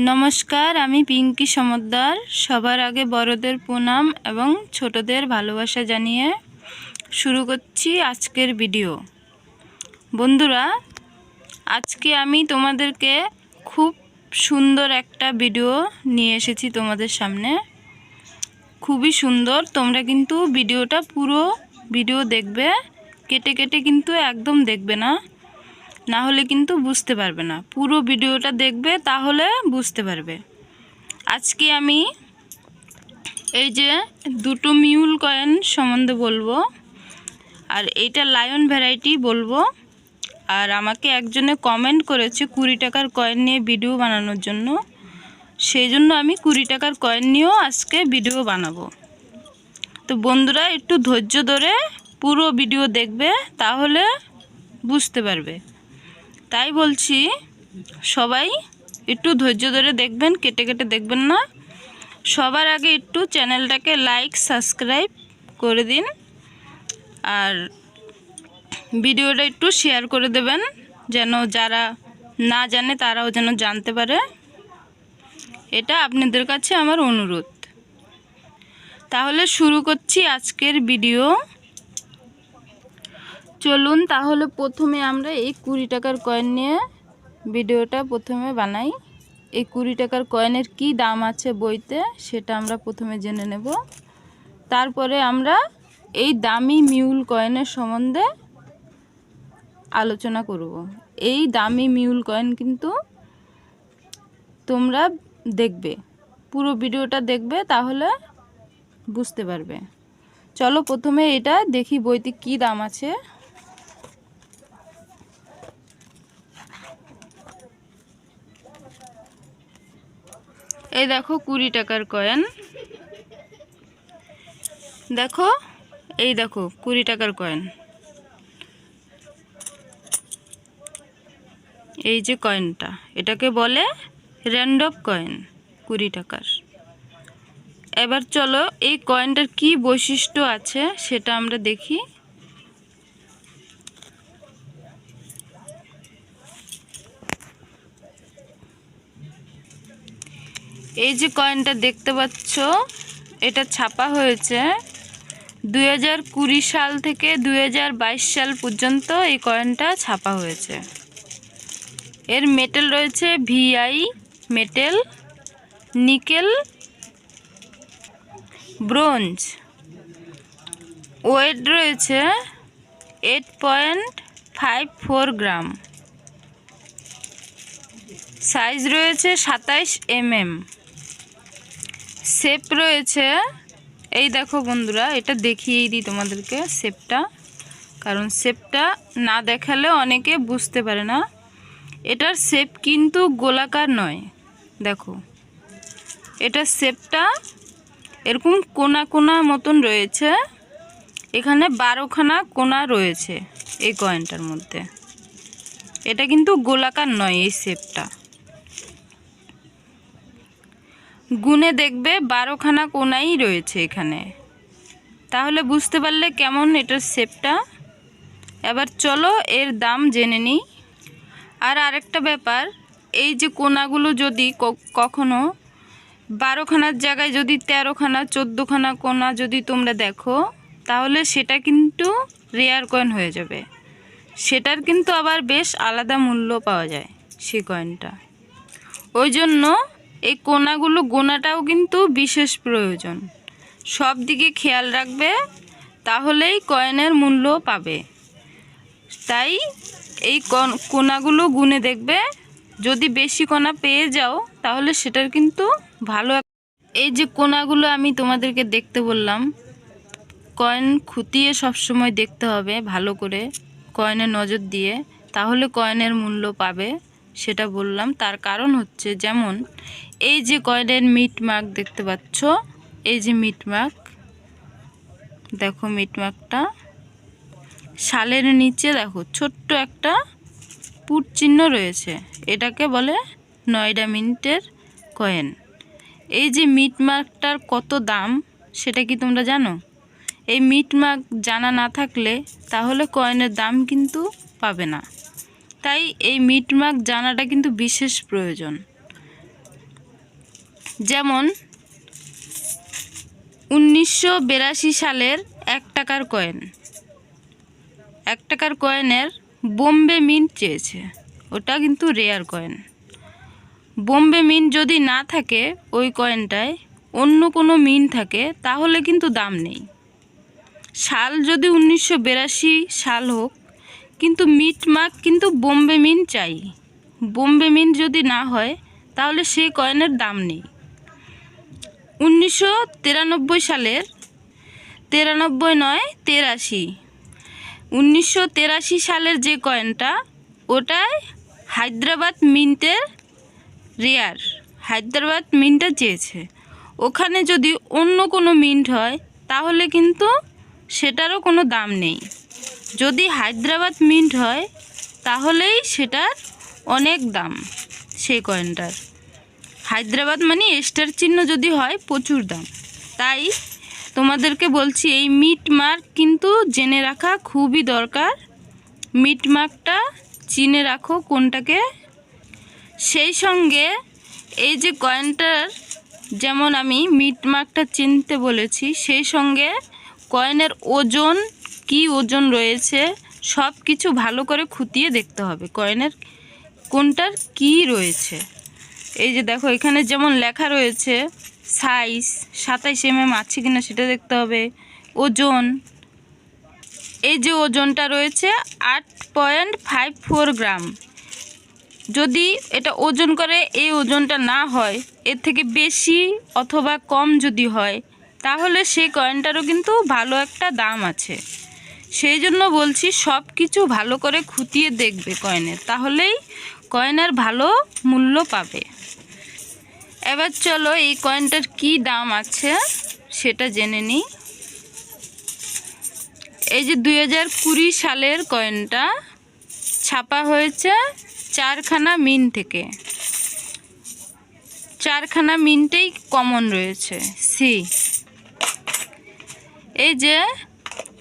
নমস্কার, আমি পিঙ্কি সমদ্দার। সবার আগে বড়দের প্রণাম এবং ছোটদের ভালোবাসা জানিয়ে শুরু করছি আজকের ভিডিও। বন্ধুরা, আজকে আমি তোমাদেরকে খুব সুন্দর একটা ভিডিও নিয়ে এসেছি তোমাদের সামনে। খুবই সুন্দর। তোমরা কিন্তু ভিডিওটা পুরো ভিডিও দেখবে, কেটে কেটে কিন্তু একদম দেখবে না, না হলে কিন্তু বুঝতে পারবে না। পুরো ভিডিওটা দেখবে, তাহলে বুঝতে পারবে। আজকে আমি এই যে দুটো মিউল কয়েন সম্বন্ধে বলবো, আর এইটা লায়ন ভ্যারাইটি বলবো। আর আমাকে একজনে কমেন্ট করেছে 20 টাকার কয়েন নিয়ে ভিডিও বানানোর জন্য, সেই জন্য আমি 20 টাকার কয়েন নিয়েও আজকে ভিডিও বানাবো। তো বন্ধুরা, একটু ধৈর্য ধরে পুরো ভিডিও দেখবে, তাহলে বুঝতে পারবে। তাই বলছি, সবাই একটু ধৈর্য ধরে দেখবেন, কেটে কেটে দেখবেন না। সবার আগে একটু চ্যানেলটাকে লাইক সাবস্ক্রাইব করে দিন, আর ভিডিওটা একটু শেয়ার করে দেবেন, যেন যারা না জানে তারাও যেন জানতে পারে। এটা আপনাদের কাছে আমার অনুরোধ। তাহলে শুরু করছি আজকের ভিডিও। চলুন তাহলে প্রথমে আমরা এই 20 টাকার কয়েন নিয়ে ভিডিওটা প্রথমে বানাই। এই 20 টাকার কয়েনের কি দাম আছে বইতে, সেটা আমরা প্রথমে জেনে নেব। তারপরে আমরা এই দামি মিউল কয়েনের সম্বন্ধে আলোচনা করব। এই দামি মিউল কয়েন কিন্তু তোমরা দেখবে, পুরো ভিডিওটা দেখবে, তাহলে বুঝতে পারবে। চলো প্রথমে এটা দেখি বইতে কি দাম আছে। এই দেখো 20 টাকার কয়েন, দেখো, এই দেখো 20 টাকার কয়েন। এই যে কয়েনটা, এটাকে বলে র্যান্ডম কয়েন 20 টাকার। এবার চলো এই কয়েনটার কি বৈশিষ্ট্য আছে সেটা আমরা দেখি। এই যে কয়েনটা দেখতে পাচ্ছ, এটা ছাপা হয়েছে 2020 সাল থেকে 2022 সাল পর্যন্ত এই কয়েনটা ছাপা হয়েছে। এর মেটেল রয়েছে white metal, nickel, bronze. Weight রয়েছে 8.54 গ্রাম। সাইজ রয়েছে 27 mm। শেপ রয়েছে, এই দেখো বন্ধুরা, এটা দেখিয়েই দিই তোমাদেরকে শেপটা, কারণ শেপটা না দেখালে অনেকে বুঝতে পারে না। এটার শেপ কিন্তু গোলাকার নয়, দেখো এটার শেপটা এরকম কোনা কোনা মতন রয়েছে। এখানে 12খানা কোনা রয়েছে এই কয়েনটার মধ্যে। এটা কিন্তু গোলাকার নয়, এই শেপটা গুনে দেখবে 12খানা কোনাই রয়েছে এখানে। তাহলে বুঝতে পারলে কেমন এটার শেপটা। এবার চলো এর দাম জেনে নিই। আর আরেকটা ব্যাপার, এই যে কোনাগুলো যদি কখনো 12খানার জায়গায় যদি 13খানা 14খানা কোনা যদি তোমরা দেখো, তাহলে সেটা কিন্তু রেয়ার কয়েন হয়ে যাবে। সেটার কিন্তু আবার বেশ আলাদা মূল্য পাওয়া যায় সেই কয়েনটা। ওই জন্য এই কোনাগুলো গোনাটাও কিন্তু বিশেষ প্রয়োজন। সব দিকে খেয়াল রাখবে, তাহলেই কয়েনের মূল্য পাবে। তাই এই কোনাগুলো গুনে দেখবে, যদি বেশি কোনা পেয়ে যাও তাহলে সেটার কিন্তু ভালো। এই যে কোনাগুলো আমি তোমাদেরকে দেখতে বললাম, কয়েন খুঁটিয়ে সবসময় দেখতে হবে ভালো করে, কয়েনে নজর দিয়ে, তাহলে কয়েনের মূল্য পাবে, সেটা বললাম। তার কারণ হচ্ছে, যেমন এই যে কয়েনের মিট মার্ক দেখতে পাচ্ছ, এই যে মিট মার্ক, দেখো মিট মার্কটা সালের নিচে দেখো ছোট্ট একটা পুট চিহ্ন রয়েছে, এটাকে বলে নয়ডা মিন্টের কয়েন। এই যে মিট মার্কটার কত দাম সেটা কি তোমরা জানো? এই মিট মার্ক জানা না থাকলে তাহলে কয়েনের দাম কিন্তু পাবে না। তাই এই মিট মার্ক জানাটা কিন্তু বিশেষ প্রয়োজন। যেমন 1982 সালের 1 টাকার কয়েন, 1 টাকার কয়েনের বোম্বে মিন্ট চেয়েছে, ওটা কিন্তু রেয়ার কয়েন। বোম্বে মিন্ট যদি না থাকে ওই কয়েনটায়, অন্য কোনো মিন্ট থাকে, তাহলে কিন্তু দাম নেই। সাল যদি 1982 সাল হোক, কিন্তু মিন্ট মার্ক কিন্তু বোম্বে মিন্ট চাই। বোম্বে মিন্ট যদি না হয় তাহলে সেই কয়েনের দাম নেই। 1993 সালের 1983 সালের যে কয়েনটা, ওটাই হায়দ্রাবাদ মিন্টের রেয়ার, হায়দ্রাবাদ মিন্টটা চেয়েছে। ওখানে যদি অন্য কোনো মিন্ট হয় তাহলে কিন্তু সেটারও কোনো দাম নেই। যদি হায়দ্রাবাদ মিন্ট হয় তাহলেই সেটার অনেক দাম, সেই কয়েনটার। হায়দ্রাবাদ মানে স্টার চিহ্ন যদি হয় প্রচুর দাম। তাই তোমাদেরকে বলছি এই মিট মার্ক কিন্তু জেনে রাখা খুবই দরকার। মিট মার্কটা চিনে রাখো কোনটাকে। সেই সঙ্গে এই যে কয়েনটার, যেমন আমি মিট মার্কটা চিনতে বলেছি, সেই সঙ্গে কয়েনের ওজন, কি ওজন রয়েছে, সব কিছু ভালো করে খুঁটিয়ে দেখতে হবে কয়েনের কোনটার কি রয়েছে। এই যে দেখো এখানে যেমন লেখা রয়েছে সাইজ 27 mm আছে কিনা সেটা দেখতে হবে। ওজন, এই যে ওজনটা রয়েছে 8.54 গ্রাম। যদি এটা ওজন করে এই ওজনটা না হয়, এর থেকে বেশি অথবা কম যদি হয়, তাহলে সেই কয়েনটারও কিন্তু ভালো একটা দাম আছে। সেই জন্য বলছি সব কিছু ভালো করে খুঁটিয়ে দেখবে কয়েনের, তাহলেই কয়েনের ভালো মূল্য পাবে। এবার চলো এই কয়েনটার কি দাম আছে সেটা জেনে নিই। এই যে 2020 সালের কয়েনটা ছাপা হয়েছে 4খানা মিন্ট থেকে। 4খানা মিন্টেই কমন রয়েছে সি। এই যে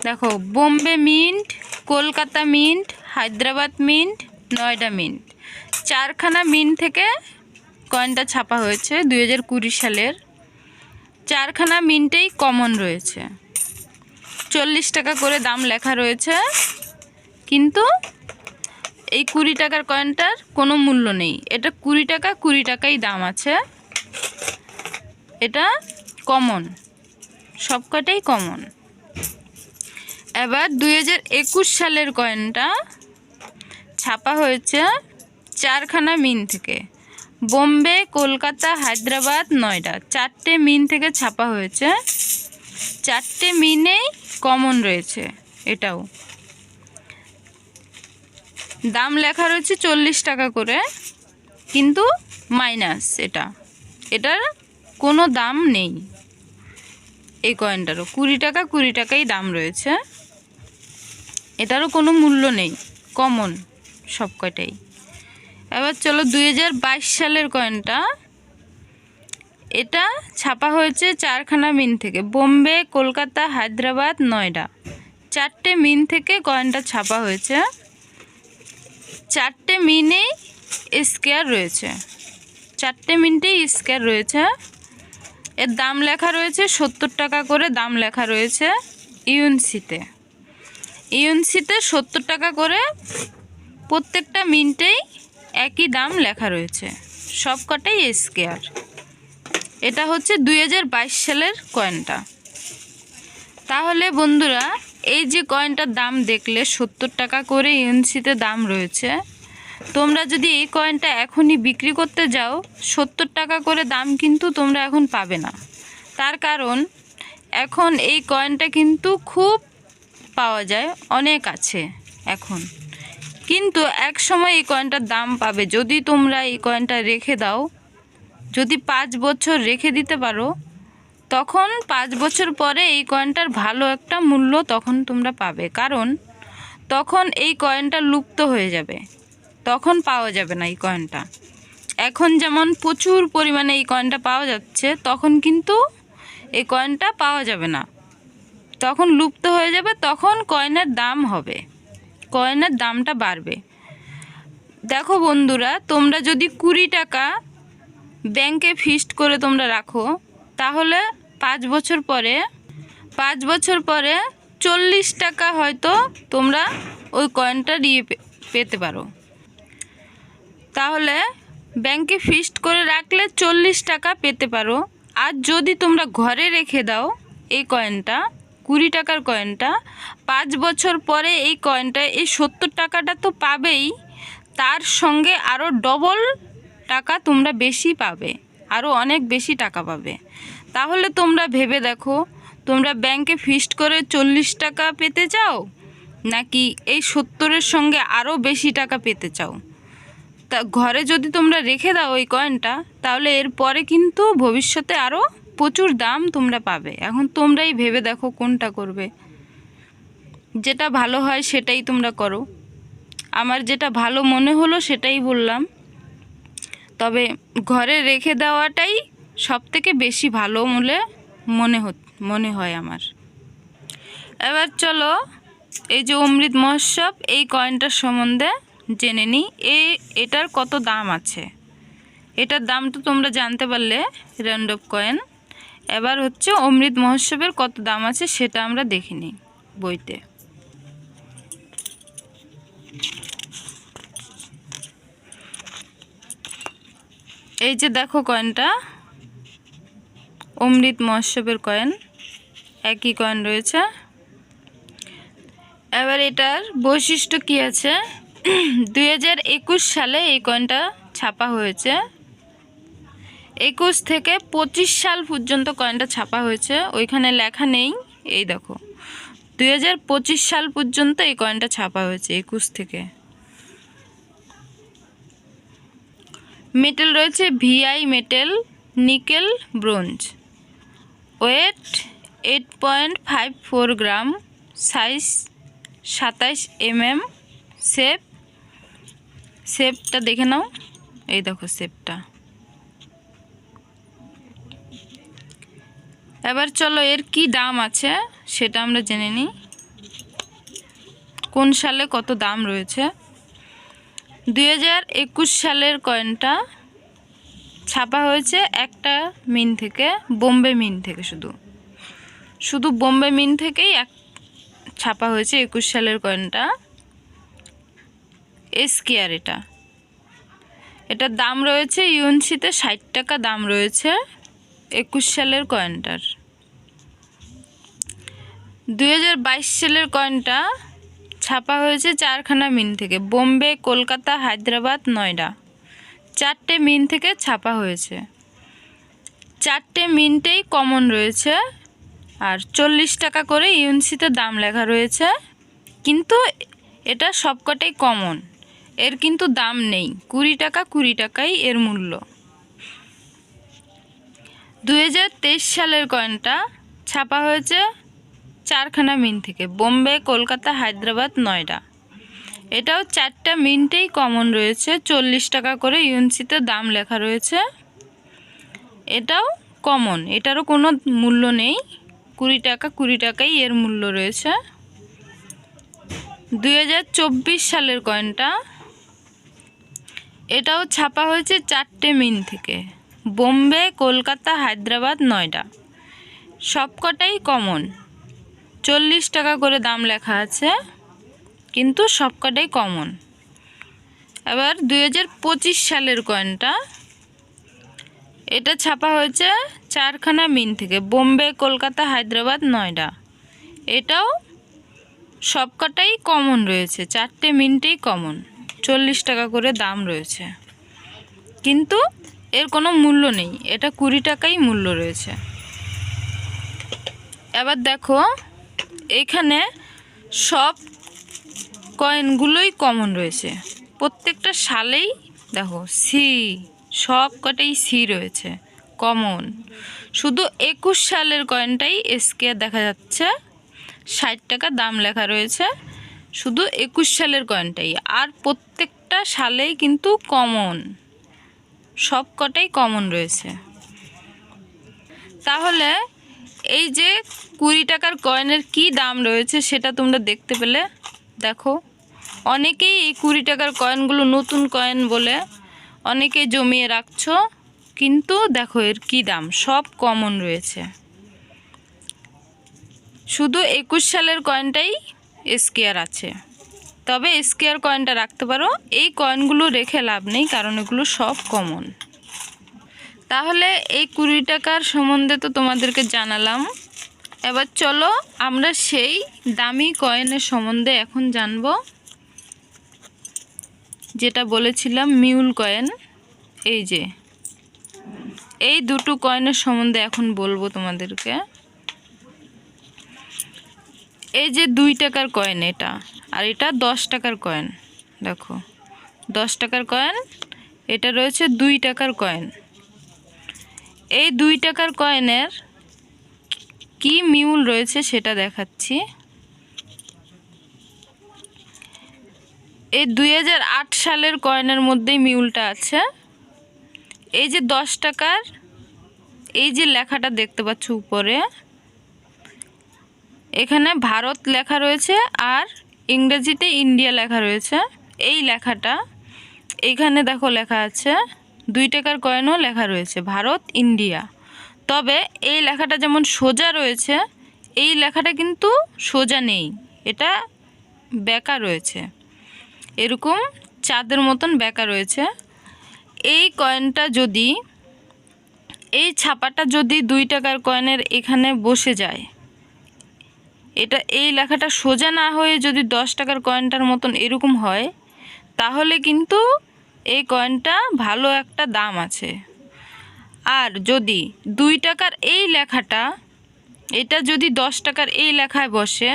দেখো Bombay mint, Kolkata mint, Hyderabad mint, Noida mint, 4খানা মিন্ট থেকে কয়েনটা ছাপা হয়েছে 2020 সালের। 4খানা মিন্টেই কমন রয়েছে। 40 টাকা করে দাম লেখা রয়েছে, কিন্তু এই 20 টাকার কয়েনটার কোনো মূল্য নেই। এটা 20 টাকা, 20 টাকাই দাম আছে। এটা কমন, সবকটাই কমন। এবার 2021 সালের কয়েনটা ছাপা হয়েছে 4খানা মিন্ট থেকে। বোম্বে, কলকাতা, হায়দ্রাবাদ, নয়ডা, 4টে মিন্ট থেকে ছাপা হয়েছে। 4টে মিন্টেই কমন রয়েছে। এটাও দাম লেখা রয়েছে 40 টাকা করে, কিন্তু মাইনাস, এটার কোনো দাম নেই। এই কয়েনটারও 20 টাকা, 20 টাকাই দাম রয়েছে। এটারও কোনো মূল্য নেই, কমন সব কয়টাই। এবার চলো 2022 সালের কয়েনটা, এটা ছাপা হয়েছে 4খানা মিন্ট থেকে। বোম্বে, কলকাতা, হায়দ্রাবাদ, নয়ডা, 4টে মিন্ট থেকে কয়েনটা ছাপা হয়েছে। 4টে মিন্টেই স্কোয়ার রয়েছে, 4টে মিন্টেই স্কোয়ার রয়েছে। এর দাম লেখা রয়েছে 70 টাকা করে দাম লেখা রয়েছে ইউএনসিতে। ইউএনসিতে 70 টাকা করে প্রত্যেকটা মিন্টেই একই দাম লেখা রয়েছে, সব কটাই স্কোয়ার। এটা হচ্ছে 2022 সালের কয়েনটা। তাহলে বন্ধুরা এই যে কয়েনটার দাম দেখলে 70 টাকা করে ইউএনসিতে দাম রয়েছে, তোমরা যদি এই কয়েনটা এখনই বিক্রি করতে যাও 70 টাকা করে দাম কিন্তু তোমরা এখন পাবে না। তার কারণ এখন এই কয়েনটা কিন্তু খুব পাওয়া যায়, অনেক আছে এখন, কিন্তু এক সময় এই কয়েনটার দাম পাবে যদি তোমরা এই কয়েনটা রেখে দাও। যদি 5 বছর রেখে দিতে পারো, তখন 5 বছর পরে এই কয়েনটার ভালো একটা মূল্য তখন তোমরা পাবে। কারণ তখন এই কয়েনটা লুপ্ত হয়ে যাবে, তখন পাওয়া যাবে না এই কয়েনটা। এখন যেমন প্রচুর পরিমাণে এই কয়েনটা পাওয়া যাচ্ছে, তখন কিন্তু এই কয়েনটা পাওয়া যাবে না, তখন লুপ্ত হয়ে যাবে। তখন কয়েনের দাম হবে, কয়েনের দামটা বাড়বে। দেখো বন্ধুরা, তোমরা যদি 20 টাকা ব্যাংকে ফিক্সড করে তোমরা রাখো, তাহলে 5 বছর পরে 40 টাকা হয়তো তোমরা ওই কয়েনটা দিয়ে পেতে পারো। তাহলে ব্যাংকে ফিক্সড করে রাখলে 40 টাকা পেতে পারো। আর যদি তোমরা ঘরে রেখে দাও এই কয়েনটা, 20 টাকার কয়েনটা, 5 বছর পরে এই কয়েনটা, এই 70 টাকাটা তো পাবেই, তার সঙ্গে আরও ডবল টাকা তোমরা বেশি পাবে, আরও অনেক বেশি টাকা পাবে। তাহলে তোমরা ভেবে দেখো, তোমরা ব্যাংকে ফিক্সড করে 40 টাকা পেতে চাও, নাকি এই 70-এর সঙ্গে আরও বেশি টাকা পেতে চাও? তা ঘরে যদি তোমরা রেখে দাও ওই কয়েনটা, তাহলে এরপরে কিন্তু ভবিষ্যতে আরও প্রচুর দাম তোমরা পাবে। এখন তোমরাই ভেবে দেখো কোনটা করবে। যেটা ভালো হয় সেটাই তোমরা করো। আমার যেটা ভালো মনে হলো সেটাই বললাম। তবে ঘরে রেখে দেওয়াটাই সবথেকে বেশি ভালো বলে মনে হয় আমার। এবার চলো এই যে অমৃত মহোৎসব, এই কয়েনটার সম্বন্ধে জেনে নিই। এটার কত দাম আছে। এটার দাম তো তোমরা জানতে পারলে, র্যান্ডম কয়েন। এবার হচ্ছে অমৃত মহোৎসবের কত দাম আছে সেটা আমরা দেখে নিই বইতে। এই যে দেখো কয়েনটা, অমৃত মহোৎসবের কয়েন, একই কয়েন রয়েছে। এবার এটার বৈশিষ্ট্য কি আছে, 2021 সালে এই কয়েনটা ছাপা হয়েছে। 21 থেকে 25 সাল পর্যন্ত কয়েনটা ছাপা হয়েছে, ওইখানে লেখা নেই। এই দেখো 2025 সাল পর্যন্ত এই কয়েনটা ছাপা হয়েছে, 21 থেকে। মেটেল রয়েছে white metal, nickel, bronze. Weight 8.54 gram, size 27 mm। শেপটা দেখে নাও, এই দেখো শেপটা। এবার চলো এর কি দাম আছে সেটা আমরা জেনে নিই, কোন সালে কত দাম রয়েছে। 2021 সালের কয়েনটা ছাপা হয়েছে একটা মিন্ট থেকে, বোম্বে মিন্ট থেকে, শুধু বোম্বে মিন্ট থেকেই ছাপা হয়েছে 21 সালের কয়েনটা। এসকেয়ার এটার দাম রয়েছে ইউএনসিতে 60 টাকা দাম রয়েছে 21 সালের কয়েনটার। 2022 সালের কয়েনটা ছাপা হয়েছে 4খানা মিন্ট থেকে, বোম্বে, কলকাতা, হায়দ্রাবাদ, নয়ডা, 4টে মিন্ট থেকে ছাপা হয়েছে। 4টে মিন্টেই কমন রয়েছে, আর 40 টাকা করে ইউএনসিতে দাম লেখা রয়েছে। কিন্তু এটা সবকটাই কমন, এর কিন্তু দাম নেই, 20 টাকাই এর মূল্য। 2023 সালের কয়েনটা ছাপা হয়েছে 4খানা মিন্ট থেকে, বোম্বে, কলকাতা, হায়দ্রাবাদ, নয়ডা। এটাও 4টা মিন্টেই কমন রয়েছে, 40 টাকা করে ইউএনসিতে দাম লেখা রয়েছে। এটাও কমন, এটারও কোনো মূল্য নেই, 20 টাকাই এর মূল্য রয়েছে। 2024 সালের কয়েনটা, এটাও ছাপা হয়েছে 4টে মিন্ট থেকে, বোম্বে, কলকাতা, হায়দ্রাবাদ, নয়ডা, সবকটাই কমন, 40 টাকা করে দাম লেখা আছে, কিন্তু সবকটাই কমন। এবার 2025 সালের কয়েনটা, এটা ছাপা হয়েছে 4খানা মিন্ট থেকে, বোম্বে, কলকাতা, হায়দ্রাবাদ, নয়ডা। এটাও সবকটাই কমন রয়েছে, 4টে মিন্টেই কমন, 40 টাকা করে দাম রয়েছে, কিন্তু এর কোনো মূল্য নেই, এটা 20 টাকাই মূল্য রয়েছে। এবার দেখো এখানে সব কয়েনগুলোই কমন রয়েছে, প্রত্যেকটা সালেই দেখো সব কটাই সি রয়েছে, কমন। শুধু 21 সালের কয়েনটাই এসকেয়ার দেখা যাচ্ছে, 60 টাকা দাম লেখা রয়েছে, শুধু 21 সালের কয়েনটাই। আর প্রত্যেকটা সালেই কিন্তু কমন, সব কটাই কমন রয়েছে। তাহলে এই যে 20 টাকার কয়েনের কি দাম রয়েছে সেটা তোমরা দেখতে পেলে। দেখো অনেকেই এই 20 টাকার কয়েনগুলো নতুন কয়েন বলে অনেকেই জমিয়ে রাখছো, কিন্তু দেখো এর কি দাম, সব কমন রয়েছে। শুধু 21 সালের কয়েনটাই স্কয়ার আছে, তবে স্কয়ার কয়েনটা রাখতে পারো। এই কয়েনগুলো রেখে লাভ নেই, কারণ এগুলো সব কমন। তাহলে এই 20 টাকার সম্বন্ধে তো তোমাদেরকে জানালাম। এবার চলো আমরা সেই দামি কয়েনের সম্বন্ধে এখন জানবো, যেটা বলেছিলাম মিউল কয়েন। এই যে এই দুটো কয়েনের সম্বন্ধে এখন বলবো তোমাদেরকে। এই যে 2 টাকার কয়েন এটা, আর এটা 10 টাকার কয়েন। দেখো 10 টাকার কয়েন, এটা রয়েছে 2 টাকার কয়েন। এই 2 টাকার কয়েনের কি মিউল রয়েছে সেটা দেখাচ্ছি। এই 2008 সালের কয়েনের মধ্যেই মিউলটা আছে। এই যে 10 টাকার এই যে লেখাটা দেখতে পাচ্ছ উপরে, এখানে ভারত লেখা রয়েছে আর ইংরেজিতে ইন্ডিয়া লেখা রয়েছে। এই লেখাটা এইখানে দেখো লেখা আছে, 2 টাকার কয়েনও লেখা রয়েছে ভারত ইন্ডিয়া। তবে এই লেখাটা যেমন সোজা রয়েছে, এই লেখাটা কিন্তু সোজা নেই, এটা বেঁকা রয়েছে, এরকম চাঁদের মতন বেঁকা রয়েছে। এই কয়েনটা যদি, এই ছাপাটা যদি 2 টাকার কয়েনের এখানে বসে যায়, এটা এই লেখাটা সোজা না হয়ে যদি 10 টাকার কয়েনটার মতন এরকম হয়, তাহলে কিন্তু এই কয়েনটা ভালো একটা দাম আছে। আর যদি 2 টাকার এই লেখাটা, এটা যদি 10 টাকার এই লেখায় বসে,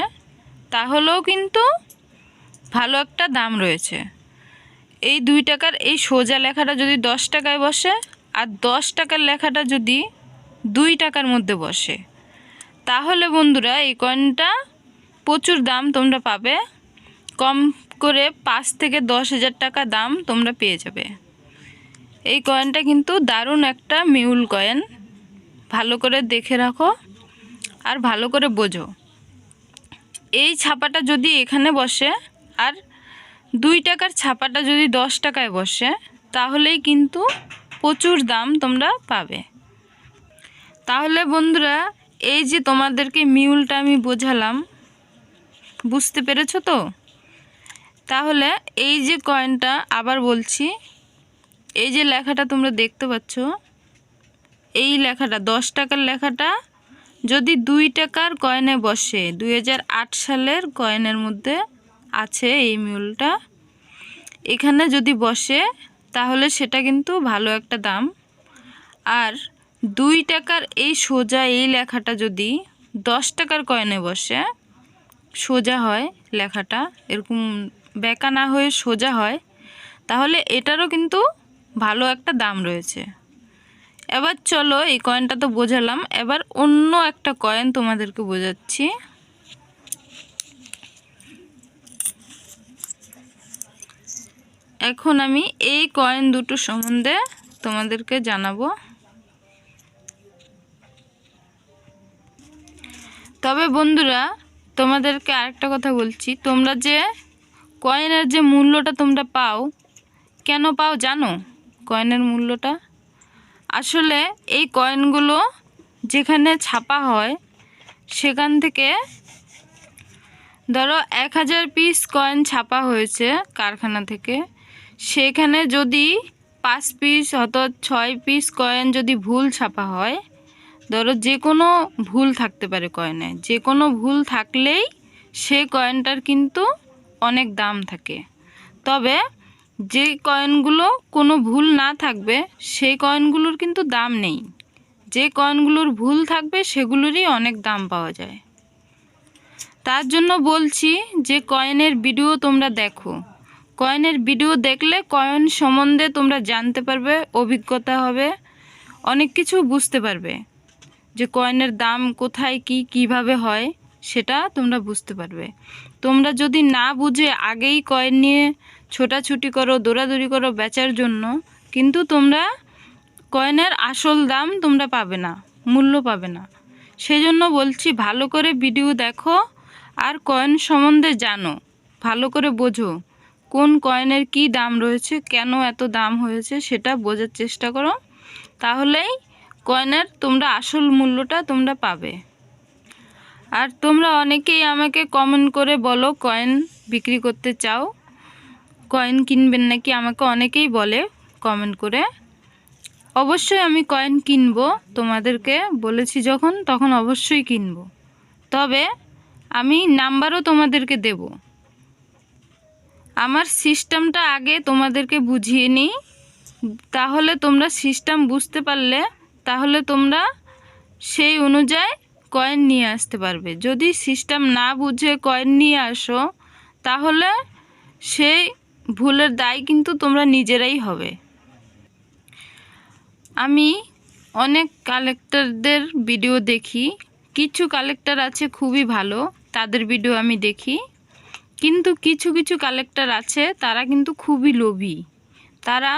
তাহলেও কিন্তু ভালো একটা দাম রয়েছে। এই 2 টাকার এই সোজা লেখাটা যদি 10 টাকায় বসে, আর 10 টাকার লেখাটা যদি 2 টাকার মধ্যে বসে, তাহলে বন্ধুরা এই কয়েনটা প্রচুর দাম তোমরা পাবে। কম করে 5 থেকে 10,000 টাকা দাম তোমরা পেয়ে যাবে। এই কয়েনটা কিন্তু দারুণ একটা মিউল কয়েন, ভালো করে দেখে রাখো আর ভালো করে বোঝো। এই ছাপাটা যদি এখানে বসে আর 2 টাকার ছাপাটা যদি 10 টাকায় বসে, তাহলেই কিন্তু প্রচুর দাম তোমরা পাবে। তাহলে বন্ধুরা এই যে তোমাদেরকে মিউলটা আমি বোঝালাম, বুঝতে পেরেছো তো? তাহলে এই যে কয়েনটা আবার বলছি, এই যে লেখাটা তোমরা দেখতে পাচ্ছ, এই লেখাটা 10 টাকার লেখাটা যদি 2 টাকার কয়েনে বসে, 2008 সালের কয়েনের মধ্যে আছে এই মিউলটা, এখানে যদি বসে তাহলে সেটা কিন্তু ভালো একটা দাম। আর 2 টাকার এই সোজা এই লেখাটা যদি 10 টাকার কয়েনে বসে, সোজা হয় লেখাটা, এরকম বেঁকা না হয়ে সোজা হয়, তাহলে এটারও কিন্তু ভালো একটা দাম রয়েছে। এবার চলো এই কয়েনটা তো বোঝালাম, এবার অন্য একটা কয়েন তোমাদেরকে বোঝাচ্ছি। এখন আমি এই কয়েন দুটো সম্বন্ধে তোমাদেরকে জানাবো। তবে বন্ধুরা তোমাদেরকে আরেকটা কথা বলছি, তোমরা যে কয়েনের যে মূল্যটা তোমরা পাও, কেন পাও জানো? কয়েনের মূল্যটা আসলে এই কয়েনগুলো যেখানে ছাপা হয়, সেখান থেকে ধরো 1000 পিস কয়েন ছাপা হয়েছে কারখানা থেকে, সেখানে যদি 5 পিস অথবা 6 পিস কয়েন যদি ভুল ছাপা হয়, ধরো যে কোনো ভুল থাকতে পারে কয়েনে, যে কোনো ভুল থাকলেই সে কয়েনটার কিন্তু অনেক দাম থাকে। তবে যে কয়েনগুলো কোনো ভুল না থাকবে সেই কয়েনগুলোর কিন্তু দাম নেই, যে কয়েনগুলোর ভুল থাকবে সেগুলোরই অনেক দাম পাওয়া যায়। তার জন্য বলছি যে কয়েনের ভিডিও তোমরা দেখো, কয়েনের ভিডিও দেখলে কয়েন সম্বন্ধে তোমরা জানতে পারবে, অভিজ্ঞতা হবে, অনেক কিছু বুঝতে পারবে, যে কয়েনের দাম কোথায় কি কিভাবে হয় সেটা তোমরা বুঝতে পারবে। তোমরা যদি না বুঝে আগেই কয়েন নিয়ে ছোটাছুটি করো, দৌড়াদৌড়ি করো বেচার জন্য, কিন্তু তোমরা কয়েনের আসল দাম তোমরা পাবে না, মূল্য পাবে না। সেই জন্য বলছি ভালো করে ভিডিও দেখো আর কয়েন সম্বন্ধে জানো, ভালো করে বোঝো কোন কয়েনের কি দাম রয়েছে, কেন এত দাম হয়েছে সেটা বোঝার চেষ্টা করো। তাহলেই কয়েনের তোমরা আসল মূল্যটা তোমরা পাবে। আর তোমরা অনেকেই আমাকে কমেন্ট করে বলো কয়েন বিক্রি করতে চাও, কয়েন কিনবেন নাকি, আমাকে অনেকেই বলে কমেন্ট করে। অবশ্যই আমি কয়েন কিনবো, তোমাদেরকে বলেছি যখন তখন অবশ্যই কিনবো। তবে আমি নাম্বারও তোমাদেরকে দেব। আমার সিস্টেমটা আগে তোমাদেরকে বুঝিয়ে নিই, তাহলে তোমরা সিস্টেম বুঝতে পারলে তাহলে তোমরা সেই অনুযায়ী কয়েন নিয়ে আসতে পারবে। যদি সিস্টেম না বুঝে কয়েন নিয়ে আসো তাহলে সেই ভুলের দায় কিন্তু তোমরা নিজেরাই হবে। আমি অনেক কালেক্টরদের ভিডিও দেখি, কিছু কালেক্টর আছে খুবই ভালো, তাদের ভিডিও আমি দেখি। কিন্তু কিছু কিছু কালেক্টর আছে তারা কিন্তু খুবই লোভী। তারা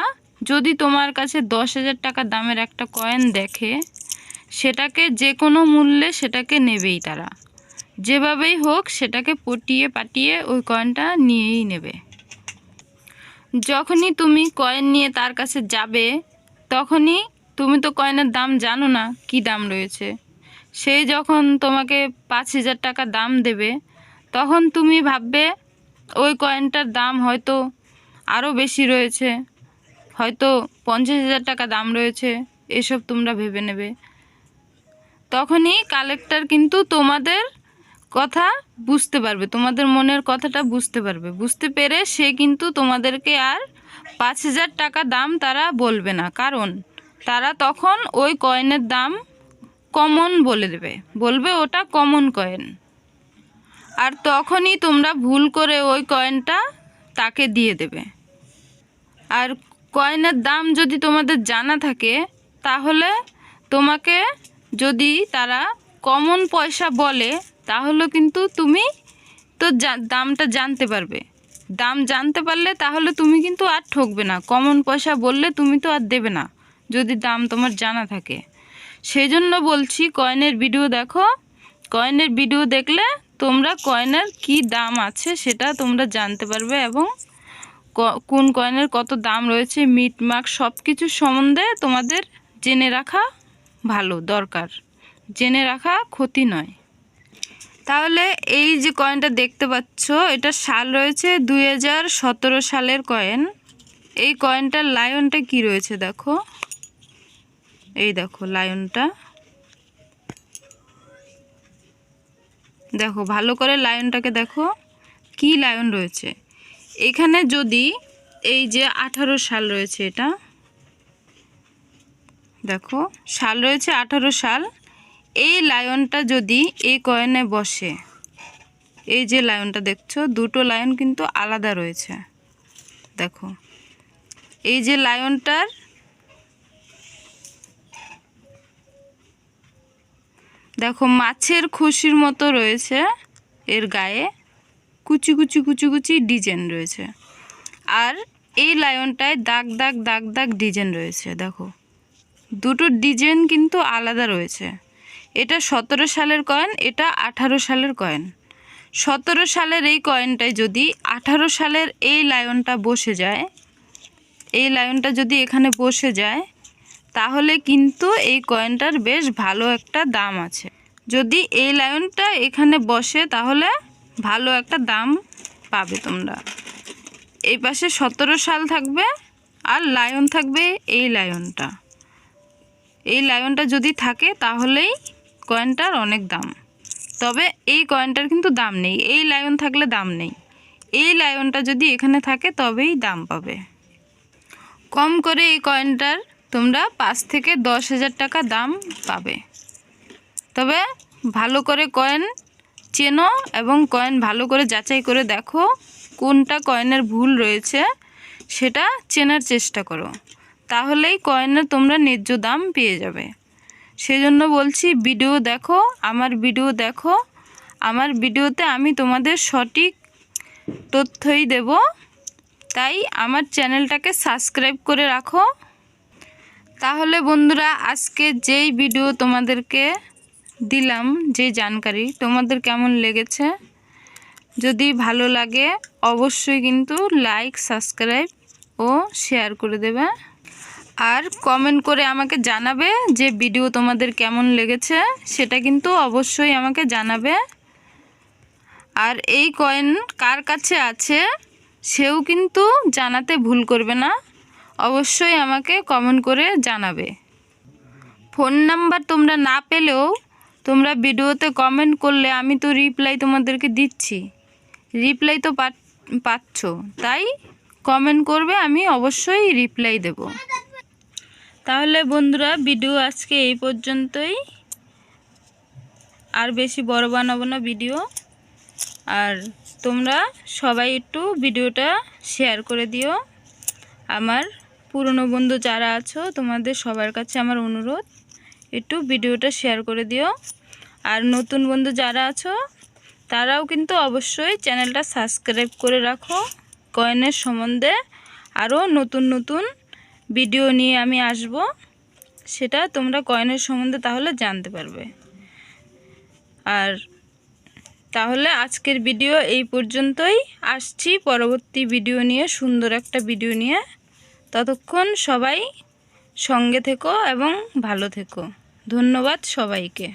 যদি তোমার কাছে 10,000 টাকা দামের একটা কয়েন দেখে, সেটাকে যে কোনো মূল্যে সেটাকে নেবেই। তারা যেভাবেই হোক সেটাকে পটিয়ে পাটিয়ে ওই কয়েনটা নিয়েই নেবে। যখনই তুমি কয়েন নিয়ে তার কাছে যাবে তখনই তুমি তো কয়েনের দাম জানো না কি দাম রয়েছে। সেই যখন তোমাকে 5,000 টাকা দাম দেবে তখন তুমি ভাববে ওই কয়েনটার দাম হয়তো আরও বেশি রয়েছে, হয়তো 50,000 টাকা দাম রয়েছে, এসব তোমরা ভেবে নেবে। তখনই কালেক্টর কিন্তু তোমাদের কথা বুঝতে পারবে, তোমাদের মনের কথাটা বুঝতে পারবে। বুঝতে পেরে সে কিন্তু তোমাদেরকে আর 5,000 টাকা দাম তারা বলবে না, কারণ তারা তখন ওই কয়েনের দাম কমন বলে দেবে, বলবে ওটা কমন কয়েন। আর তখনই তোমরা ভুল করে ওই কয়েনটা তাকে দিয়ে দেবে। আর কয়েনের দাম যদি তোমাদের জানা থাকে তাহলে তোমাকে যদি তারা কমন পয়সা বলে তাহলে কিন্তু তুমি তো দামটা জানতে পারবে। দাম জানতে পারলে তাহলে তুমি কিন্তু আর ঠকবে না। কমন পয়সা বললে তুমি তো আর দেবে না যদি দাম তোমার জানা থাকে। সেই জন্য বলছি কয়েনের ভিডিও দেখো, কয়েনের ভিডিও দেখলে তোমরা কয়েনের কি দাম আছে সেটা তোমরা জানতে পারবে, এবং কোন কয়েনের কত দাম রয়েছে মিটমার্ক সব কিছু সম্বন্ধে তোমাদের জেনে রাখা ভালো, দরকার, জেনে রাখা ক্ষতি নয়। তাহলে এই যে কয়েনটা দেখতে পাচ্ছ এটা সাল রয়েছে 2017 সালের কয়েন। এই কয়েনটার লায়নটা কি রয়েছে দেখো, এই দেখো লায়নটা, দেখো ভালো করে লায়নটাকে দেখো কি লায়ন রয়েছে এখানে। যদি এই যে 18 সাল রয়েছে, এটা দেখো সাল রয়েছে 18 সাল, এই লায়নটা যদি এই কয়েনে বসে, এই যে লায়নটা দেখছো দুটো লায়ন কিন্তু আলাদা রয়েছে, দেখো এই যে লায়নটার দেখো মাছের খুশির মতো রয়েছে, এর গায়ে কুচি কুচি কুচি কুচি ডিজাইন রয়েছে। আর এই লায়নটায় দাগ দাগ দাগ দাগ ডিজাইন রয়েছে, দেখো দুটো ডিজাইন কিন্তু আলাদা রয়েছে। এটা 17 সালের কয়েন, এটা 18 সালের কয়েন। 17 সালের এই কয়েনটায় যদি 18 সালের এই লায়নটা বসে যায়, এই লায়নটা যদি এখানে বসে যায় তাহলে কিন্তু এই কয়েনটার বেশ ভালো একটা দাম আছে। যদি এই লায়নটা এখানে বসে তাহলে ভালো একটা দাম পাবে তোমরা। এই পাশে 17 সাল থাকবে আর লায়ন থাকবে এই লায়নটা। এই লায়নটা যদি থাকে তাহলেই কয়েনটার অনেক দাম। তবে এই কয়েনটার কিন্তু দাম নেই, এই লায়ন থাকলে দাম নেই। এই লায়নটা যদি এখানে থাকে তবেই দাম পাবে। কম করে এই কয়েনটার তোমরা 5 থেকে 10,000 টাকা দাম পাবে। তবে ভালো করে কয়েন চেনো এবং কয়েন ভালো করে যাচাই করে দেখো কোনটা কয়েনের ভুল রয়েছে সেটা চেনার চেষ্টা করো, তাহলেই কয়েনের তোমরা ন্যায্য দাম পেয়ে যাবে। সেজন্য বলছি ভিডিও দেখো, আমার ভিডিও দেখো, আমার ভিডিওতে আমি তোমাদের সঠিক তথ্যই দেব। তাই আমার চ্যানেলটাকে সাবস্ক্রাইব করে রাখো। তাহলে বন্ধুরা আজকে যেই ভিডিও তোমাদেরকে দিলাম, যে জানকারি তোমাদের কেমন লেগেছে, যদি ভালো লাগে অবশ্যই কিন্তু লাইক, সাবস্ক্রাইব ও শেয়ার করে দেবে। আর কমেন্ট করে আমাকে জানাবে যে ভিডিও তোমাদের কেমন লেগেছে, সেটা কিন্তু অবশ্যই আমাকে জানাবে। আর এই কয়েন কার কাছে আছে সেও কিন্তু জানাতে ভুল করবে না, অবশ্যই আমাকে কমেন্ট করে জানাবে। ফোন নাম্বার তোমরা না পেলেও তোমরা ভিডিওতে কমেন্ট করলে আমি তো রিপ্লাই তোমাদেরকে দিচ্ছি, রিপ্লাই তো পাচ্ছ, তাই কমেন্ট করবে, আমি অবশ্যই রিপ্লাই দেব। তাহলে বন্ধুরা ভিডিও আজকে এই পর্যন্তই, আর বেশি বড় বানাবো না ভিডিও। আর তোমরা সবাই একটু ভিডিওটা শেয়ার করে দিও। আমার পুরনো বন্ধু যারা আছো তোমাদের সবার কাছে আমার অনুরোধ, একটু ভিডিওটা শেয়ার করে দিও। আর নতুন বন্ধু যারা আছো তারাও কিন্তু অবশ্যই চ্যানেলটা সাবস্ক্রাইব করে রাখো। কয়েনের সম্বন্ধে আরও নতুন নতুন ভিডিও নিয়ে আমি আসব, সেটা তোমরা কয়েনের সম্বন্ধে তাহলে জানতে পারবে। আর তাহলে আজকের ভিডিও এই পর্যন্তই, আসছি পরবর্তী ভিডিও নিয়ে, সুন্দর একটা ভিডিও নিয়ে। ততক্ষণ সবাই সঙ্গে থেকো এবং ভালো থেকো। ধন্যবাদ সবাইকে।